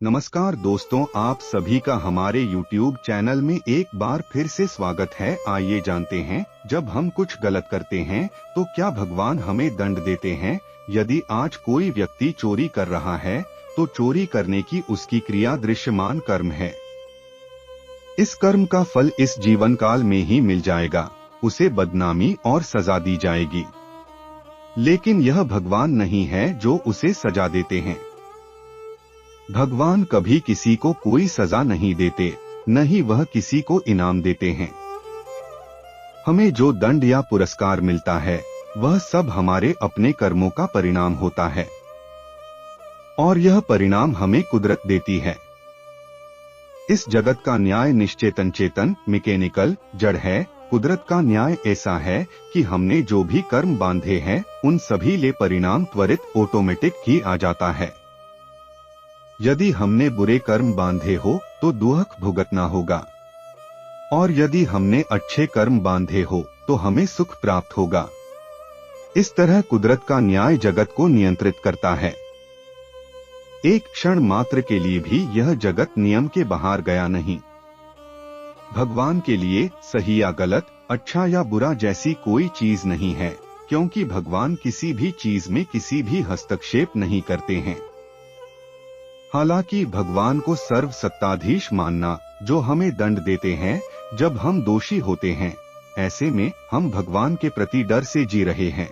नमस्कार दोस्तों, आप सभी का हमारे YouTube चैनल में एक बार फिर से स्वागत है। आइए जानते हैं, जब हम कुछ गलत करते हैं तो क्या भगवान हमें दंड देते हैं। यदि आज कोई व्यक्ति चोरी कर रहा है तो चोरी करने की उसकी क्रिया दृश्यमान कर्म है। इस कर्म का फल इस जीवन काल में ही मिल जाएगा, उसे बदनामी और सजा दी जाएगी। लेकिन यह भगवान नहीं है जो उसे सजा देते हैं। भगवान कभी किसी को कोई सजा नहीं देते, न ही वह किसी को इनाम देते हैं। हमें जो दंड या पुरस्कार मिलता है वह सब हमारे अपने कर्मों का परिणाम होता है, और यह परिणाम हमें कुदरत देती है। इस जगत का न्याय निश्चेतन चेतन मैकेनिकल जड़ है। कुदरत का न्याय ऐसा है कि हमने जो भी कर्म बांधे हैं उन सभी ले परिणाम त्वरित ऑटोमेटिक ही आ जाता है। यदि हमने बुरे कर्म बांधे हो तो दुख भुगतना होगा, और यदि हमने अच्छे कर्म बांधे हो तो हमें सुख प्राप्त होगा। इस तरह कुदरत का न्याय जगत को नियंत्रित करता है। एक क्षण मात्र के लिए भी यह जगत नियम के बाहर गया नहीं। भगवान के लिए सही या गलत, अच्छा या बुरा जैसी कोई चीज नहीं है, क्योंकि भगवान किसी भी चीज में किसी भी हस्तक्षेप नहीं करते हैं। हालांकि भगवान को सर्व सत्ताधीश मानना जो हमें दंड देते हैं जब हम दोषी होते हैं, ऐसे में हम भगवान के प्रति डर से जी रहे हैं।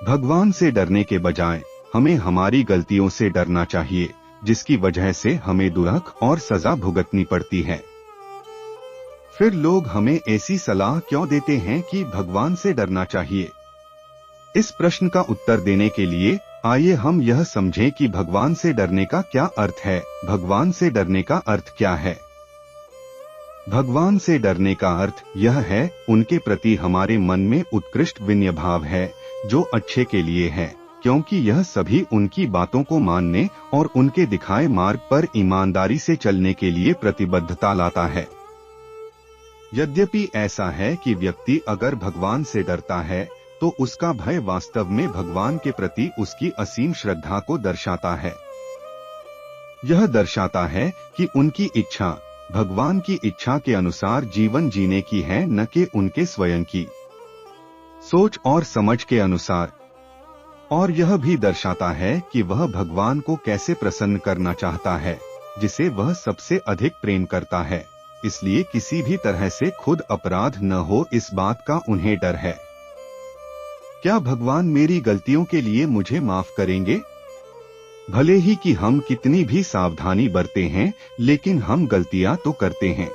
भगवान से डरने के बजाय हमें हमारी गलतियों से डरना चाहिए, जिसकी वजह से हमें दुख और सजा भुगतनी पड़ती है। फिर लोग हमें ऐसी सलाह क्यों देते हैं कि भगवान से डरना चाहिए? इस प्रश्न का उत्तर देने के लिए आइए हम यह समझें कि भगवान से डरने का क्या अर्थ है। भगवान से डरने का अर्थ क्या है? भगवान से डरने का अर्थ यह है, उनके प्रति हमारे मन में उत्कृष्ट विनय भाव है जो अच्छे के लिए है, क्योंकि यह सभी उनकी बातों को मानने और उनके दिखाए मार्ग पर ईमानदारी से चलने के लिए प्रतिबद्धता लाता है। यद्यपि ऐसा है कि व्यक्ति अगर भगवान से डरता है तो उसका भय वास्तव में भगवान के प्रति उसकी असीम श्रद्धा को दर्शाता है। यह दर्शाता है कि उनकी इच्छा भगवान की इच्छा के अनुसार जीवन जीने की है, न कि उनके स्वयं की सोच और समझ के अनुसार। और यह भी दर्शाता है कि वह भगवान को कैसे प्रसन्न करना चाहता है, जिसे वह सबसे अधिक प्रेम करता है। इसलिए किसी भी तरह से खुद अपराध न हो, इस बात का उन्हें डर है। क्या भगवान मेरी गलतियों के लिए मुझे माफ करेंगे? भले ही कि हम कितनी भी सावधानी बरते हैं, लेकिन हम गलतियां तो करते हैं।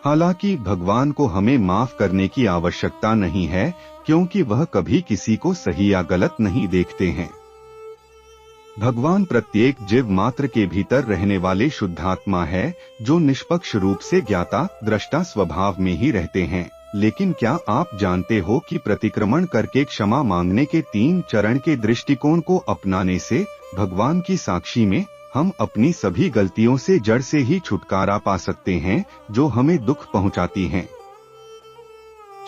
हालांकि भगवान को हमें माफ करने की आवश्यकता नहीं है, क्योंकि वह कभी किसी को सही या गलत नहीं देखते हैं। भगवान प्रत्येक जीव मात्र के भीतर रहने वाले शुद्धात्मा है, जो निष्पक्ष रूप से ज्ञाता दृष्टा स्वभाव में ही रहते हैं। लेकिन क्या आप जानते हो कि प्रतिक्रमण करके क्षमा मांगने के 3 चरण के दृष्टिकोण को अपनाने से भगवान की साक्षी में हम अपनी सभी गलतियों से जड़ से ही छुटकारा पा सकते हैं, जो हमें दुख पहुंचाती हैं।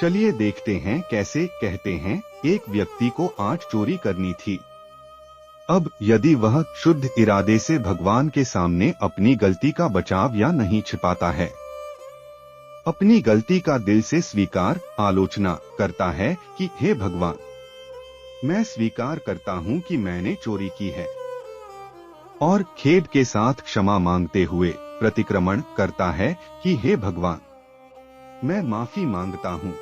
चलिए देखते हैं कैसे। कहते हैं, एक व्यक्ति को आज चोरी करनी थी। अब यदि वह शुद्ध इरादे से भगवान के सामने अपनी गलती का बचाव या नहीं छिपाता है, अपनी गलती का दिल से स्वीकार आलोचना करता है कि हे भगवान, मैं स्वीकार करता हूँ कि मैंने चोरी की है, और खेद के साथ क्षमा मांगते हुए प्रतिक्रमण करता है कि हे भगवान, मैं माफी मांगता हूँ।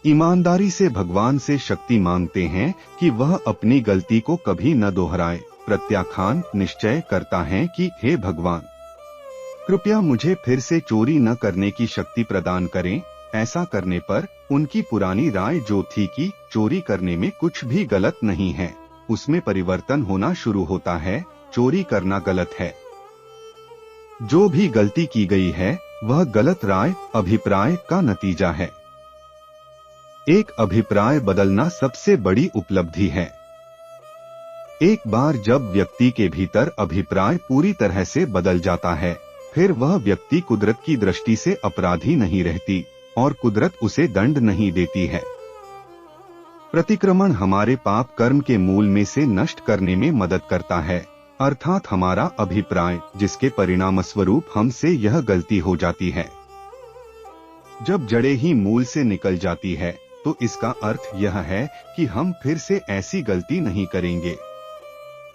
ईमानदारी से भगवान से शक्ति मांगते हैं कि वह अपनी गलती को कभी न दोहराए। प्रत्याख्यान निश्चय करता है कि हे भगवान, कृपया मुझे फिर से चोरी न करने की शक्ति प्रदान करें। ऐसा करने पर उनकी पुरानी राय जो थी कि चोरी करने में कुछ भी गलत नहीं है, उसमें परिवर्तन होना शुरू होता है। चोरी करना गलत है। जो भी गलती की गई है वह गलत राय अभिप्राय का नतीजा है। एक अभिप्राय बदलना सबसे बड़ी उपलब्धि है। एक बार जब व्यक्ति के भीतर अभिप्राय पूरी तरह से बदल जाता है, फिर वह व्यक्ति कुदरत की दृष्टि से अपराधी नहीं रहती और कुदरत उसे दंड नहीं देती है। प्रतिक्रमण हमारे पाप कर्म के मूल में से नष्ट करने में मदद करता है। अर्थात हमारा अभिप्राय, जिसके परिणाम स्वरूप हमसे यह गलती हो जाती है। जब जड़ें ही मूल से निकल जाती है तो इसका अर्थ यह है कि हम फिर से ऐसी गलती नहीं करेंगे।